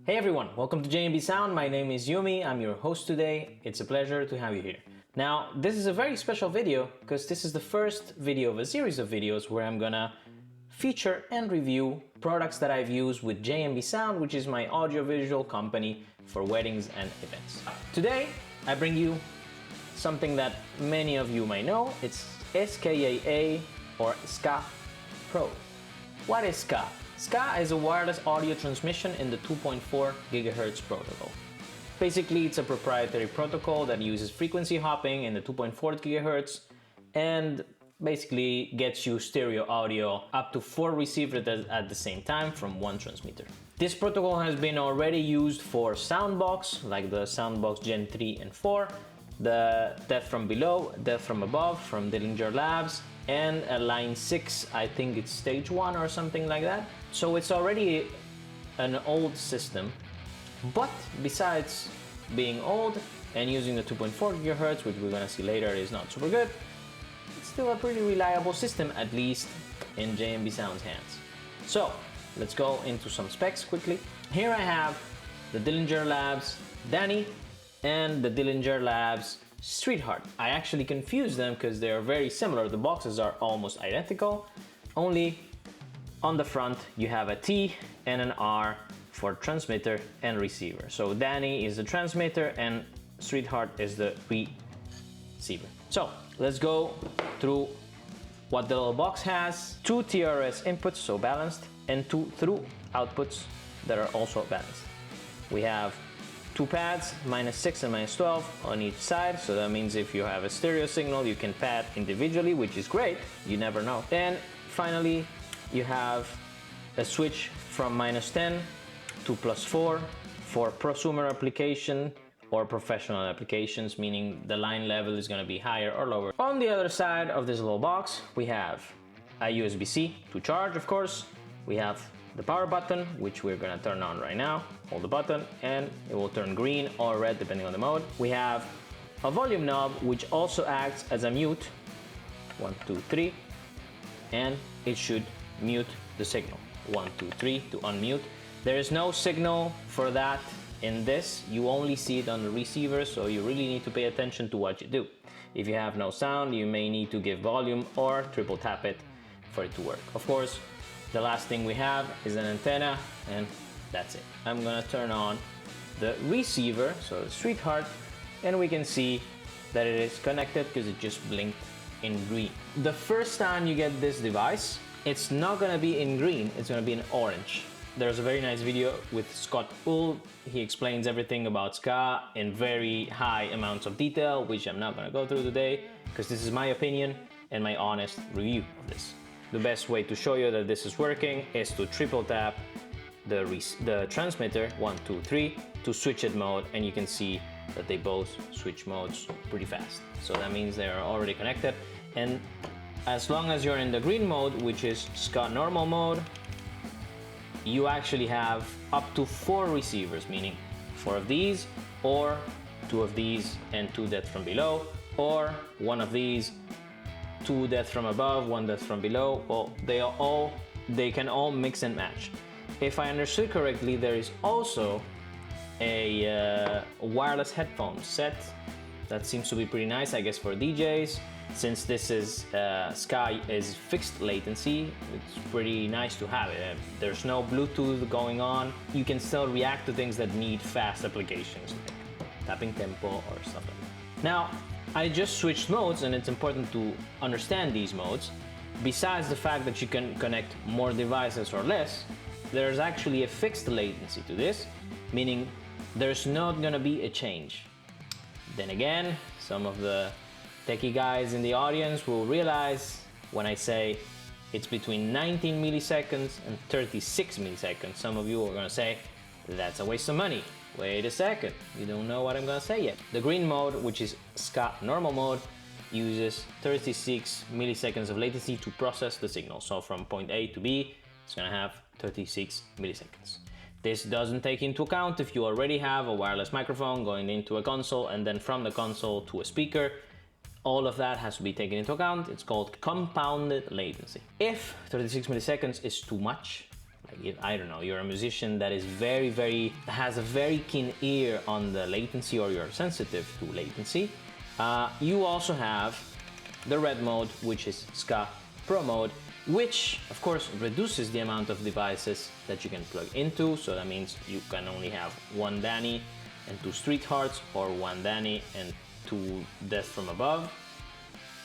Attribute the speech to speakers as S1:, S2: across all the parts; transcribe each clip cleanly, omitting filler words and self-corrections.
S1: Hey everyone, welcome to JMB Sound. My name is Jumi, I'm your host today. It's a pleasure to have you here. Now, this is a very special video because this is the first video of a series of videos where I'm gonna feature and review products that I've used with JMB Sound, which is my audiovisual company for weddings and events. Today, I bring you something that many of you may know. It's SKAA or SKAA PRO. What is SKAA? SKAA is a wireless audio transmission in the 2.4 GHz protocol. Basically, it's a proprietary protocol that uses frequency hopping in the 2.4 GHz and basically gets you stereo audio up to 4 receivers at the same time from one transmitter. This protocol has been already used for soundbox, like the soundbox Gen 3 and 4, the Death from Below, Death from Above from Dillinger Labs, and a line 6, I think it's stage 1 or something like that. So it's already an old system, but besides being old and using the 2.4 GHz, which we're gonna see later is not super good, it's still a pretty reliable system, at least in JMB Sound's hands. So let's go into some specs quickly. Here I have the Dillinger Labs Danny and the Dillinger Labs Sweetheart. I actually confused them because they are very similar. The boxes are almost identical, only on the front you have a T and an R for transmitter and receiver. So Danny is the transmitter and Sweetheart is the receiver. So let's go through what the little box has. 2 TRS inputs, so balanced, and 2 through outputs that are also balanced. We have 2 pads, -6 and -12 on each side, so that means if you have a stereo signal you can pad individually, which is great, you never know. And finally you have a switch from -10 to +4 for prosumer application or professional applications, meaning the line level is going to be higher or lower. On the other side of this little box we have a USB-C to charge, of course. We have the power button, which we're gonna turn on right now. Hold the button and it will turn green or red depending on the mode. We have a volume knob, which also acts as a mute. 1, 2, 3, and it should mute the signal. 1, 2, 3 to unmute. There is no signal for that in this. You only see it on the receiver, so you really need to pay attention to what you do. If you have no sound, you may need to give volume or triple tap it for it to work. Of course, the last thing we have is an antenna, and that's it. I'm gonna turn on the receiver, so the Sweetheart, and we can see that it is connected because it just blinked in green. The first time you get this device, it's not gonna be in green, it's gonna be in orange. There's a very nice video with Scott Ull. He explains everything about SKAA in very high amounts of detail, which I'm not gonna go through today because this is my opinion and my honest review of this. The best way to show you that this is working is to triple tap the transmitter 1, 2, 3 to switch it mode, and you can see that they both switch modes pretty fast. So that means they are already connected, and as long as you're in the green mode, which is SKAA normal mode, you actually have up to 4 receivers, meaning 4 of these, or 2 of these and 2 Death from Below, or 1 of these, 2 Death from Above, 1 Death from Below. Well, they can all mix and match. If I understood correctly, there is also a wireless headphone set that seems to be pretty nice, I guess, for DJs. Since this is SKAA is fixed latency, it's pretty nice to have it. There's no Bluetooth going on. You can still react to things that need fast applications, like tapping tempo or stuff like that. Now, I just switched modes, and it's important to understand these modes. Besides the fact that you can connect more devices or less, there's actually a fixed latency to this, meaning there's not gonna be a change. Then again, some of the techie guys in the audience will realize when I say it's between 19 milliseconds and 36 milliseconds. Some of you are gonna say, that's a waste of money. Wait a second, you don't know what I'm gonna say yet. The green mode, which is SKAA normal mode, uses 36 milliseconds of latency to process the signal. So from point A to B, it's gonna have 36 milliseconds. This doesn't take into account if you already have a wireless microphone going into a console and then from the console to a speaker. All of that has to be taken into account. It's called compounded latency. If 36 milliseconds is too much, like, I don't know, you're a musician that is has a very keen ear on the latency, or you're sensitive to latency, you also have the red mode, which is SKAA PRO mode, which of course reduces the amount of devices that you can plug into. So that means you can only have one Danny and 2 Street Hearts, or one Danny and 2 Death from Above.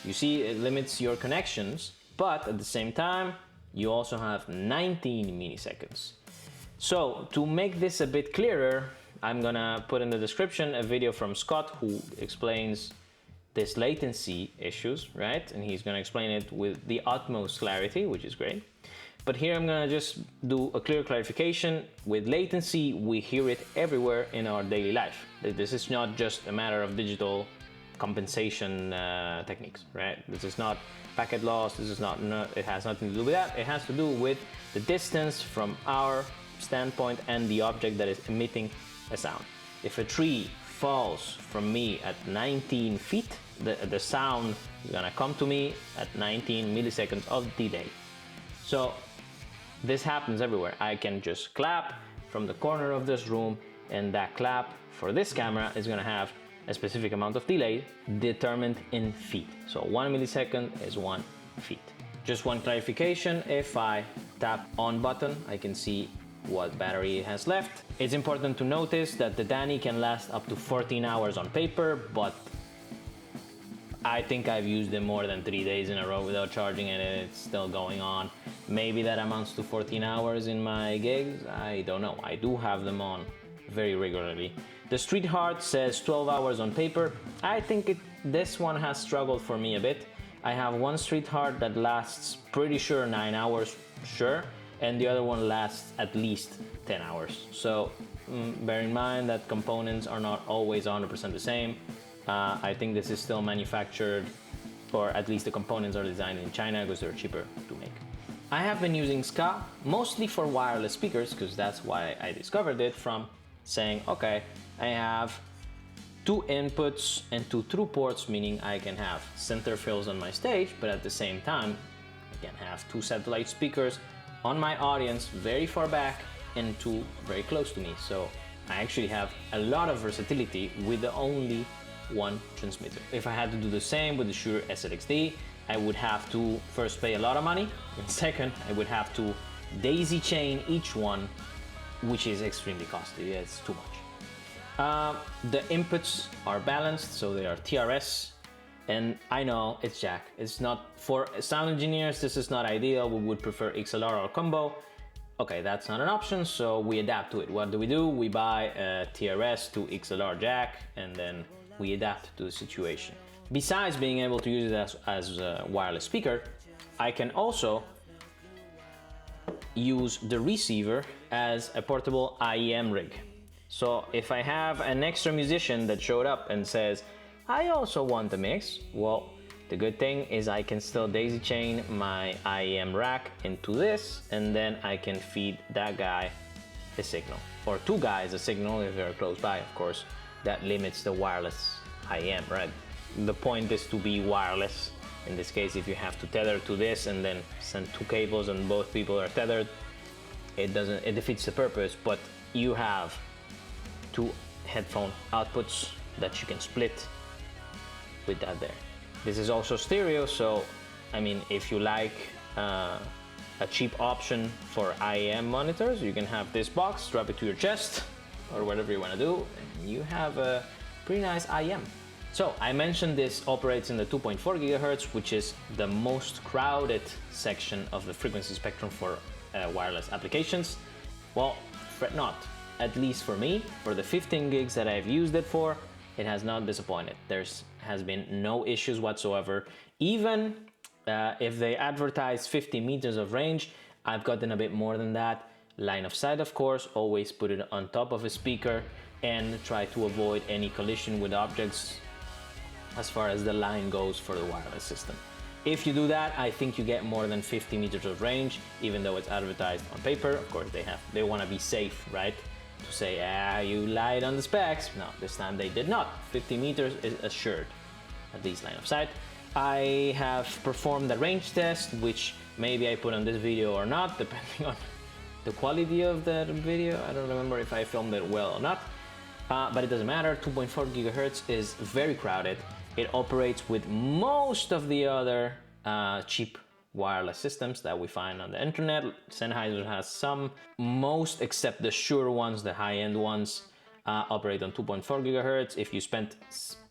S1: You see, it limits your connections, but at the same time, you also have 19 milliseconds. So to make this a bit clearer, I'm gonna put in the description a video from Scott who explains this latency issues, right? And he's gonna explain it with the utmost clarity, which is great. But here I'm gonna just do a clear clarification. With latency, we hear it everywhere in our daily life. This is not just a matter of digital compensation techniques, right? This is not packet loss, this is not, it has nothing to do with that. It has to do with the distance from our standpoint and the object that is emitting a sound. If a tree falls from me at 19 feet, the sound is gonna come to me at 19 milliseconds of delay. So this happens everywhere. I can just clap from the corner of this room, and that clap for this camera is gonna have a specific amount of delay determined in feet. So 1 millisecond is 1 feet. Just one clarification, if I tap on button, I can see what battery it has left. It's important to notice that the Danny can last up to 14 hours on paper, but I think I've used them more than 3 days in a row without charging it, and it's still going on. Maybe that amounts to 14 hours in my gigs, I don't know. I do have them on very regularly. The Street Heart says 12 hours on paper. I think this one has struggled for me a bit. I have one Street Heart that lasts pretty sure 9 hours, sure, and the other one lasts at least 10 hours. So bear in mind that components are not always 100% the same. I think this is still manufactured, or at least the components are designed in China because they're cheaper to make. I have been using SKAA mostly for wireless speakers, because that's why I discovered it, from saying, okay, I have 2 inputs and 2 through ports, meaning I can have center fills on my stage, but at the same time, I can have 2 satellite speakers on my audience very far back and 2 very close to me. So I actually have a lot of versatility with the only one transmitter. If I had to do the same with the Shure SLXD, I would have to first pay a lot of money, and second, I would have to daisy chain each one, which is extremely costly. It's too much. The inputs are balanced, so they are TRS, and I know it's jack. It's not, for sound engineers, this is not ideal. We would prefer XLR or combo. Okay, that's not an option, so we adapt to it. What do? We buy a TRS to XLR jack, and then we adapt to the situation. Besides being able to use it as a wireless speaker, I can also use the receiver as a portable IEM rig. So if I have an extra musician that showed up and says, I also want the mix, well, the good thing is I can still daisy chain my IEM rack into this, and then I can feed that guy a signal, or 2 guys a signal if they're close by, of course. That limits the wireless IEM, right? The point is to be wireless. In this case, if you have to tether to this and then send 2 cables and both people are tethered, it defeats the purpose, but you have 2 headphone outputs that you can split with that there. This is also stereo, so I mean, if you like a cheap option for IEM monitors, you can have this box, strap it to your chest or whatever you want to do, and you have a pretty nice IEM. So I mentioned this operates in the 2.4 gigahertz, which is the most crowded section of the frequency spectrum for wireless applications. Well, fret not. At least for me, for the 15 gigs that I've used it for, it has not disappointed. Has been no issues whatsoever. Even if they advertise 50 meters of range, I've gotten a bit more than that. Line of sight, of course, always put it on top of a speaker and try to avoid any collision with objects as far as the line goes for the wireless system. If you do that, I think you get more than 50 meters of range, even though it's advertised on paper. Of course, they want to be safe, right? To say, you lied on the specs. No, this time they did not. 50 meters is assured, at least line of sight. I have performed the range test, which maybe I put on this video or not, depending on the quality of that video. I don't remember if I filmed it well or not, but it doesn't matter. 2.4 gigahertz is very crowded. It operates with most of the other cheap wireless systems that we find on the internet. Sennheiser has some, most except the Shure ones, the high-end ones, operate on 2.4 gigahertz. If you spent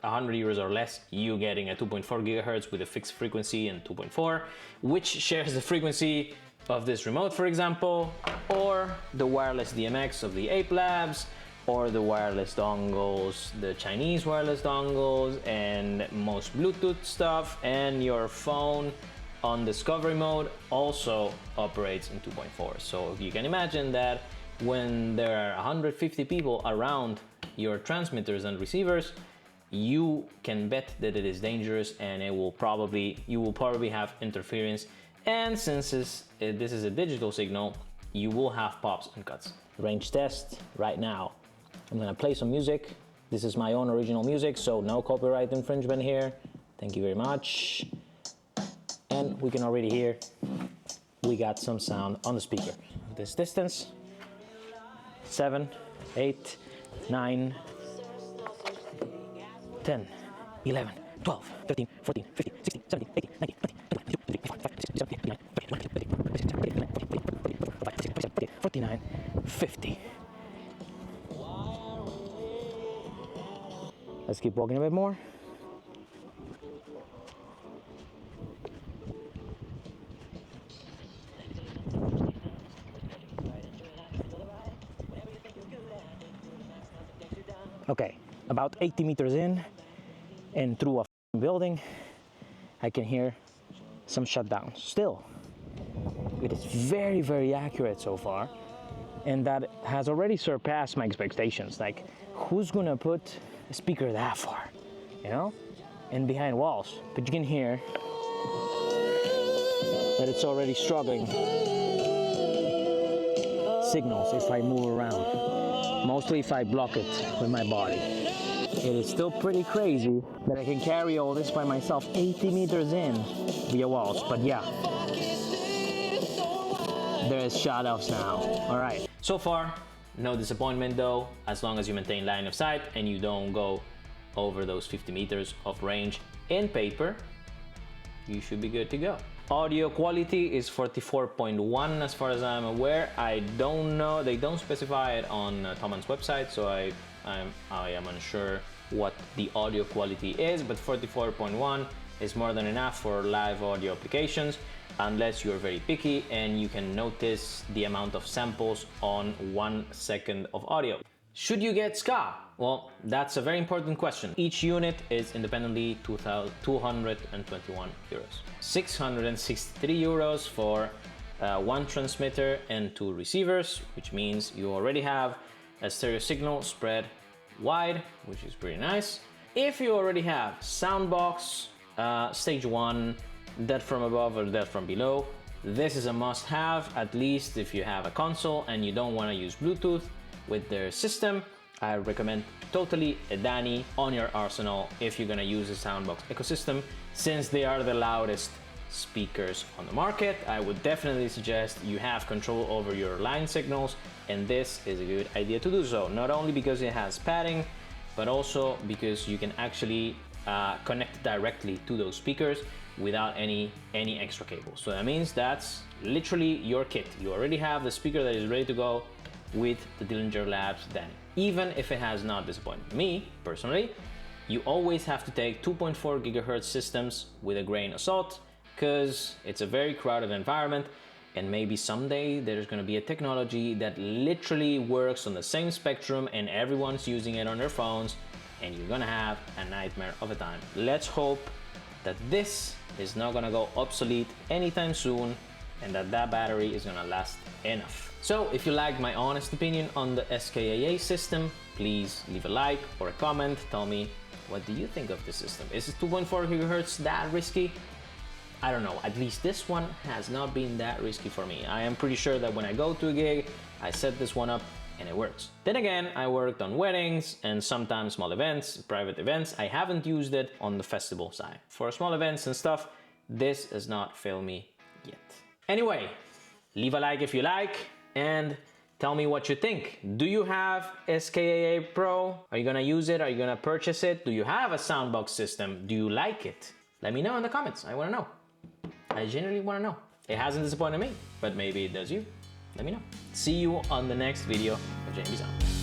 S1: 100 euros or less, you're getting a 2.4 gigahertz with a fixed frequency and 2.4, which shares the frequency of this remote, for example, or the wireless DMX of the Ape Labs, or the wireless dongles, the Chinese wireless dongles, and most Bluetooth stuff, and your phone on discovery mode also operates in 2.4. So you can imagine that when there are 150 people around your transmitters and receivers, you can bet that it is dangerous, and you will probably have interference. And since this is a digital signal, you will have pops and cuts. Range test right now. I'm gonna play some music. This is my own original music, so no copyright infringement here. Thank you very much. And we can already hear we got some sound on the speaker. This distance, 7, 8, 9, 10, 11, 12, 13, 14, 15, 16, 17, 18, 19, 20, 21, 22, 23, 49, 50. Let's keep walking a bit more. Okay, about 80 meters in and through a building, I can hear some shutdowns. Still, it is very, very accurate so far, and that has already surpassed my expectations. Like, who's gonna put a speaker that far, you know, and behind walls? But you can hear that it's already struggling signals if I move around, mostly if I block it with my body. It is still pretty crazy that I can carry all this by myself 80 meters in via walls, but yeah, there is shadows now. All right, so far no disappointment though, as long as you maintain line of sight and you don't go over those 50 meters of range in paper, you should be good to go. Audio quality is 44.1 as far as I'm aware. I don't know, they don't specify it on Thomann's website, so I am unsure what the audio quality is, but 44.1 is more than enough for live audio applications, unless you're very picky and you can notice the amount of samples on 1 second of audio. Should you get SKAA? Well, that's a very important question. Each unit is independently 221 euros. 663 euros for one transmitter and 2 receivers, which means you already have a stereo signal spread wide, which is pretty nice. If you already have soundbox, stage 1, that from above or that from below, this is a must-have, at least if you have a console and you don't want to use Bluetooth with their system. I recommend totally a Dani on your arsenal if you're gonna use the soundbox ecosystem, since they are the loudest speakers on the market. I would definitely suggest you have control over your line signals, and this is a good idea to do so, not only because it has padding, but also because you can actually connect directly to those speakers without any extra cables. So that means that's literally your kit. You already have the speaker that is ready to go with the Dillinger Labs Dani. Even if it has not disappointed me personally, you always have to take 2.4 gigahertz systems with a grain of salt, because it's a very crowded environment, and maybe someday there's going to be a technology that literally works on the same spectrum and everyone's using it on their phones, and you're gonna have a nightmare of a time. Let's hope that this is not gonna go obsolete anytime soon, and that battery is gonna last enough. So if you liked my honest opinion on the SKAA system, please leave a like or a comment. Tell me, what do you think of this system? Is 2.4 gigahertz that risky? I don't know, at least this one has not been that risky for me. I am pretty sure that when I go to a gig, I set this one up and it works. Then again, I worked on weddings and sometimes small events, private events. I haven't used it on the festival side. For small events and stuff, this has not failed me yet. Anyway, leave a like if you like, and tell me what you think. Do you have SKAA Pro? Are you gonna use it? Are you gonna purchase it? Do you have a soundbox system? Do you like it? Let me know in the comments. I wanna know. I genuinely wanna know. It hasn't disappointed me, but maybe it does you. Let me know. See you on the next video of JMB Sound.